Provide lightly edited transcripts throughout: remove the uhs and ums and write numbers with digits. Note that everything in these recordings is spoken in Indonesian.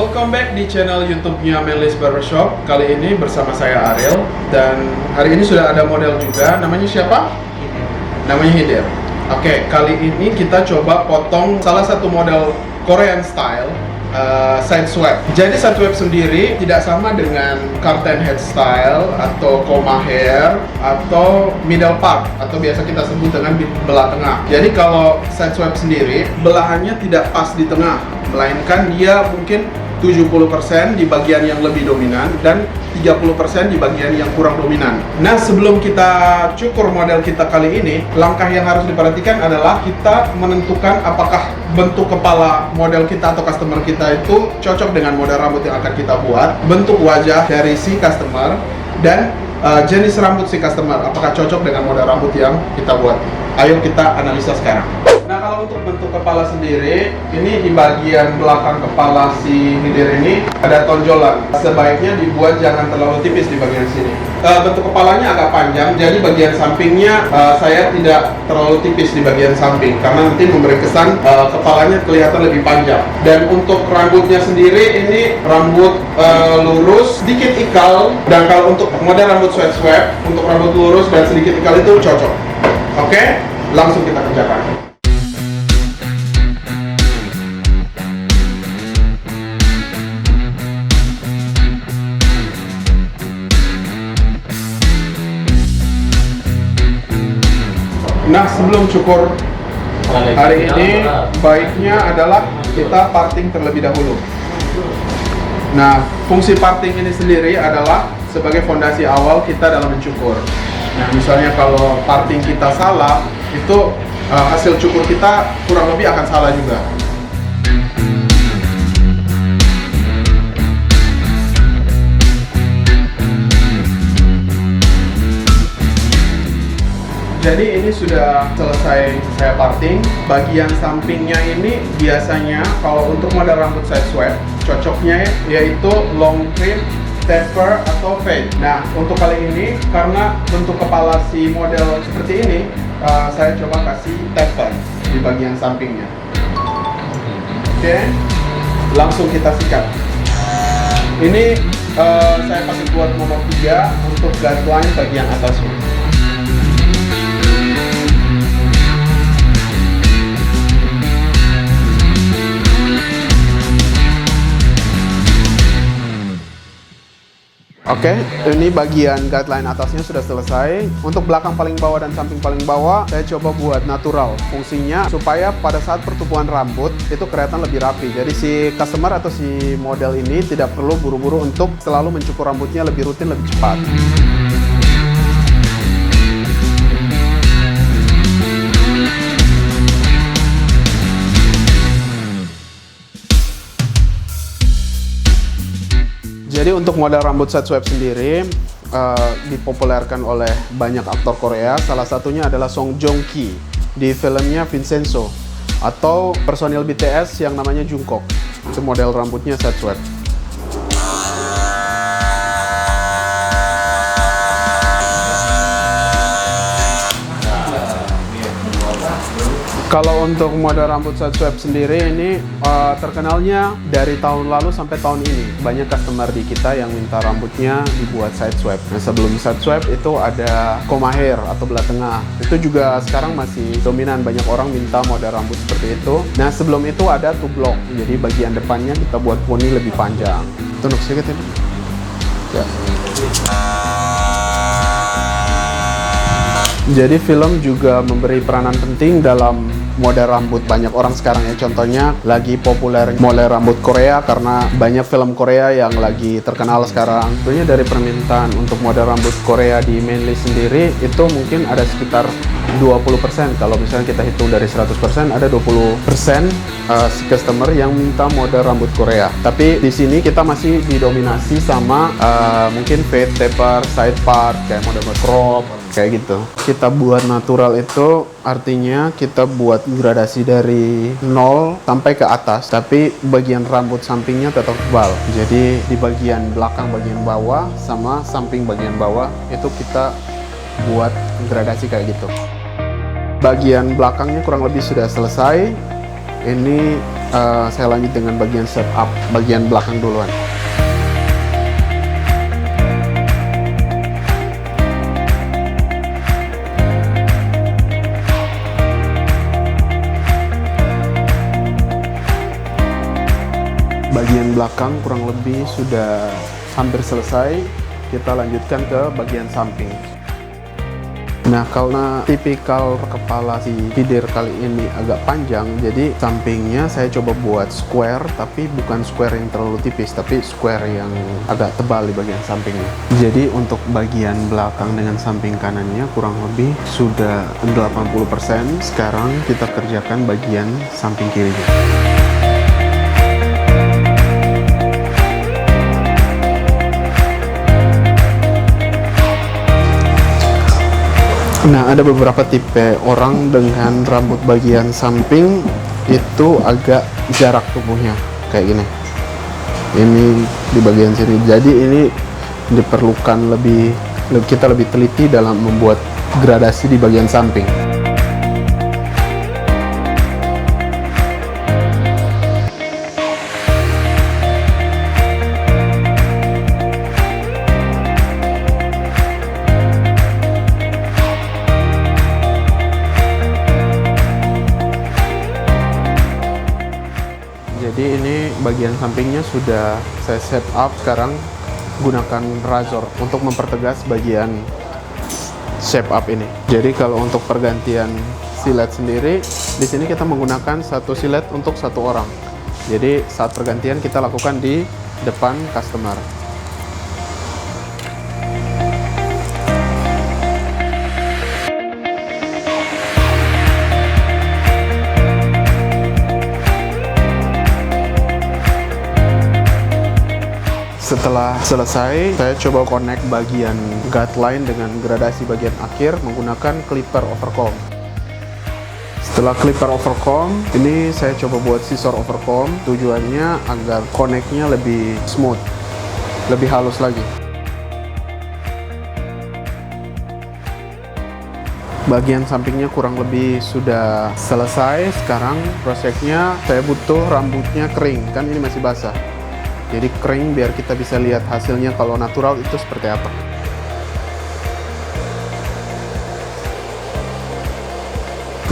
Welcome back di channel YouTube-nya Manly's Barbershop. Kali ini bersama saya Ariel, dan hari ini sudah ada model juga. Namanya siapa? Namanya Hidir. Oke, kali ini kita coba potong salah satu model Korean style, side swept. Jadi side swept sendiri tidak sama dengan curtain head style atau comb hair atau middle part atau biasa kita sebut dengan belah tengah. Jadi kalau side swept sendiri belahannya tidak pas di tengah, melainkan dia mungkin 70% di bagian yang lebih dominan dan 30% di bagian yang kurang dominan. Nah, sebelum kita cukur model kita kali ini, langkah yang harus diperhatikan adalah kita menentukan apakah bentuk kepala model kita atau customer kita itu cocok dengan model rambut yang akan kita buat, bentuk wajah dari si customer, dan jenis rambut si customer apakah cocok dengan model rambut yang kita buat. Ayo kita analisa sekarang. Nah, kalau untuk bentuk kepala sendiri, ini di bagian belakang kepala si Hidir ini ada tonjolan. Sebaiknya dibuat jangan terlalu tipis di bagian sini. Bentuk kepalanya agak panjang, jadi bagian sampingnya saya tidak terlalu tipis di bagian samping karena nanti memberi kesan kepalanya kelihatan lebih panjang. Dan untuk rambutnya sendiri, ini rambut lurus, sedikit ikal. Dan kalau untuk model rambut swept, untuk rambut lurus dan sedikit ikal itu cocok. Oke, langsung kita kerjakan. Nah, sebelum cukur hari ini, baiknya adalah kita parting terlebih dahulu. Nah, fungsi parting ini sendiri adalah sebagai fondasi awal kita dalam mencukur. Nah, misalnya kalau parting kita salah, itu hasil cukur kita kurang lebih akan salah juga. Jadi ini sudah selesai saya parting. Bagian sampingnya ini biasanya kalau untuk model rambut side swept, cocoknya yaitu long trim, taper, atau fade. Nah, untuk kali ini karena bentuk kepala si model seperti ini, saya coba kasih taper di bagian sampingnya. Oke, langsung kita sikat. Ini saya pakai buat nomor 3 untuk guideline bagian atasnya. Oke, ini bagian guideline atasnya sudah selesai. Untuk belakang paling bawah dan samping paling bawah, saya coba buat natural. Fungsinya supaya pada saat pertumbuhan rambut itu kelihatan lebih rapi. Jadi si customer atau si model ini tidak perlu buru-buru untuk selalu mencukur rambutnya lebih rutin, lebih cepat. Jadi untuk model rambut side swept sendiri dipopulerkan oleh banyak aktor Korea. Salah satunya adalah Song Joong Ki di filmnya Vincenzo, atau personil BTS yang namanya Jungkook. Itu model rambutnya side swept. Kalau untuk model rambut side swept sendiri ini terkenalnya dari tahun lalu sampai tahun ini. Banyak customer di kita yang minta rambutnya dibuat side swept. Nah, sebelum side swept itu ada comb hair atau belah tengah. Itu juga sekarang masih dominan, banyak orang minta model rambut seperti itu. Nah, sebelum itu ada two block. Jadi bagian depannya kita buat poni lebih panjang. Tunduk sedikit ini. Ya. Jadi film juga memberi peranan penting dalam model rambut banyak orang sekarang ya. Contohnya lagi populer model rambut Korea karena banyak film Korea yang lagi terkenal sekarang. Tentunya dari permintaan untuk model rambut Korea di Manly sendiri itu mungkin ada sekitar 20%. Kalau misalnya kita hitung dari 100%, ada 20% si customer yang minta model rambut Korea. Tapi di sini kita masih didominasi sama mungkin fade, taper, side part, kayak model crop, kayak gitu. Kita buat natural itu artinya kita buat gradasi dari 0 sampai ke atas, tapi bagian rambut sampingnya tetap tebal. Jadi di bagian belakang bagian bawah sama samping bagian bawah itu kita buat gradasi kayak gitu. Bagian belakangnya kurang lebih sudah selesai. Ini Saya lanjut dengan bagian setup bagian belakang duluan. Bagian belakang kurang lebih sudah hampir selesai. Kita lanjutkan ke bagian samping. Nah, karena tipikal kepala si feeder kali ini agak panjang, jadi sampingnya saya coba buat square, tapi bukan square yang terlalu tipis, tapi square yang agak tebal di bagian sampingnya. Jadi untuk bagian belakang dengan samping kanannya kurang lebih sudah 80%. Sekarang kita kerjakan bagian samping kirinya. Nah, ada beberapa tipe orang dengan rambut bagian samping itu agak jarak tubuhnya kayak gini. Ini di bagian sini. Jadi ini diperlukan kita lebih teliti dalam membuat gradasi di bagian samping. Jadi ini bagian sampingnya sudah saya set up. Sekarang gunakan razor untuk mempertegas bagian shape up ini. Jadi kalau untuk pergantian silet sendiri, di sini kita menggunakan satu silet untuk satu orang. Jadi saat pergantian kita lakukan di depan customer. Setelah selesai, saya coba connect bagian guideline dengan gradasi bagian akhir menggunakan clipper overcomb. Setelah clipper overcomb, ini saya coba buat scissor overcomb. Tujuannya agar connect-nya lebih smooth, lebih halus lagi. Bagian sampingnya kurang lebih sudah selesai. Sekarang prosesnya saya butuh rambutnya kering, kan ini masih basah. Jadi kering biar kita bisa lihat hasilnya kalau natural itu seperti apa.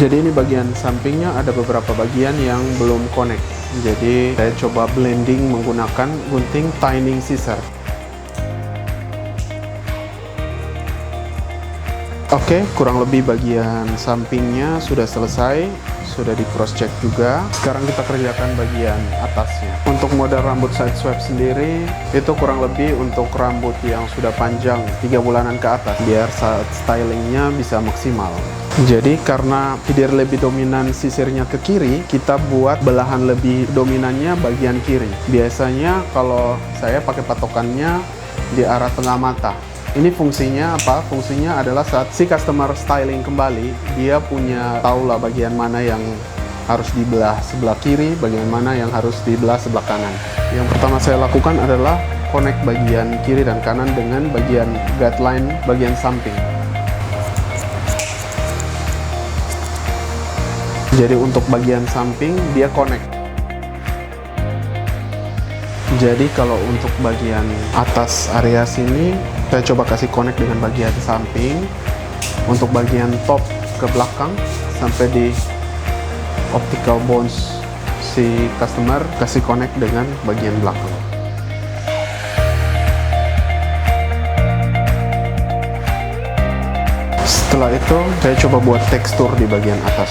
Jadi ini bagian sampingnya ada beberapa bagian yang belum connect. Jadi saya coba blending menggunakan gunting tiny scissor. Oke, kurang lebih bagian sampingnya sudah selesai, sudah di cross check juga. Sekarang kita kerjakan bagian atasnya. Untuk model rambut side sweep sendiri itu kurang lebih untuk rambut yang sudah panjang 3 bulanan ke atas, biar saat stylingnya bisa maksimal. Jadi karena feeder lebih dominan sisirnya ke kiri, kita buat belahan lebih dominannya bagian kiri. Biasanya kalau saya pakai patokannya di arah tengah mata. Ini fungsinya apa? Fungsinya adalah saat si customer styling kembali, dia punya tahulah bagian mana yang harus dibelah sebelah kiri, bagian mana yang harus dibelah sebelah kanan. Yang pertama saya lakukan adalah connect bagian kiri dan kanan dengan bagian guideline bagian samping. Jadi untuk bagian samping dia connect. Jadi kalau untuk bagian atas area sini saya coba kasih connect dengan bagian samping. Untuk bagian top ke belakang sampai di optical bones si customer kasih connect dengan bagian belakang. Setelah itu saya coba buat tekstur di bagian atas.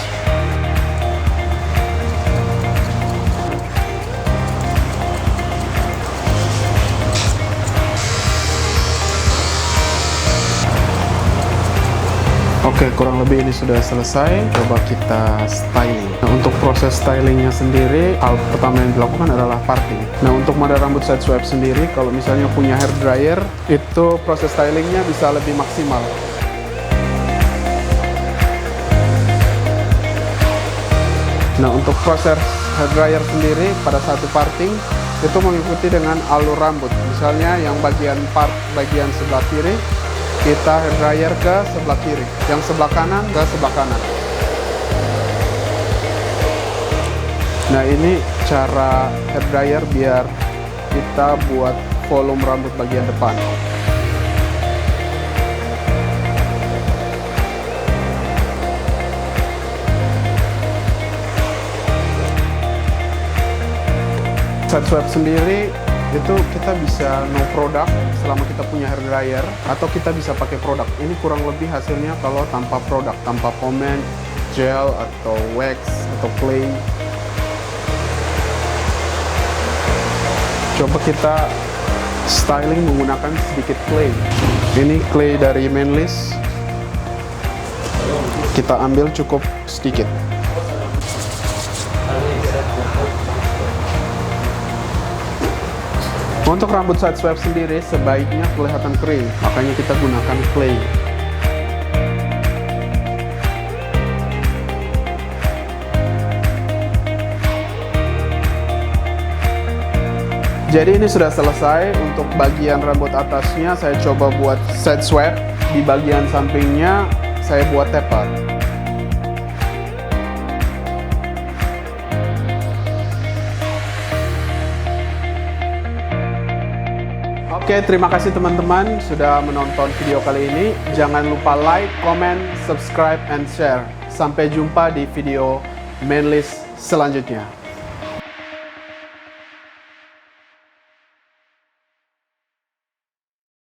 Oke, kurang lebih ini sudah selesai. Coba kita styling. Nah, untuk proses stylingnya sendiri, hal pertama yang dilakukan adalah parting. Nah, untuk model rambut side sweep sendiri, kalau misalnya punya hair dryer, itu proses stylingnya bisa lebih maksimal. Nah, untuk proses hair dryer sendiri pada satu parting itu mengikuti dengan alur rambut. Misalnya yang bagian sebelah kiri, kita hair dryer ke sebelah kiri, yang sebelah kanan ke sebelah kanan. Nah, ini cara hair dryer biar kita buat volume rambut bagian depan. Side swipe sendiri itu kita bisa no product selama kita punya hair dryer, atau kita bisa pakai produk. Ini kurang lebih hasilnya kalau tanpa produk, tanpa pomade, gel atau wax atau clay. Coba kita styling menggunakan sedikit clay. Ini clay dari Manlys. Kita ambil cukup sedikit. Untuk rambut side swipe sendiri sebaiknya kelihatan kering, makanya kita gunakan clay. Jadi ini sudah selesai. Untuk bagian rambut atasnya saya coba buat side swipe, di bagian sampingnya saya buat taper. Oke, terima kasih teman-teman sudah menonton video kali ini. Jangan lupa like, comment, subscribe, and share. Sampai jumpa di video Manlys selanjutnya.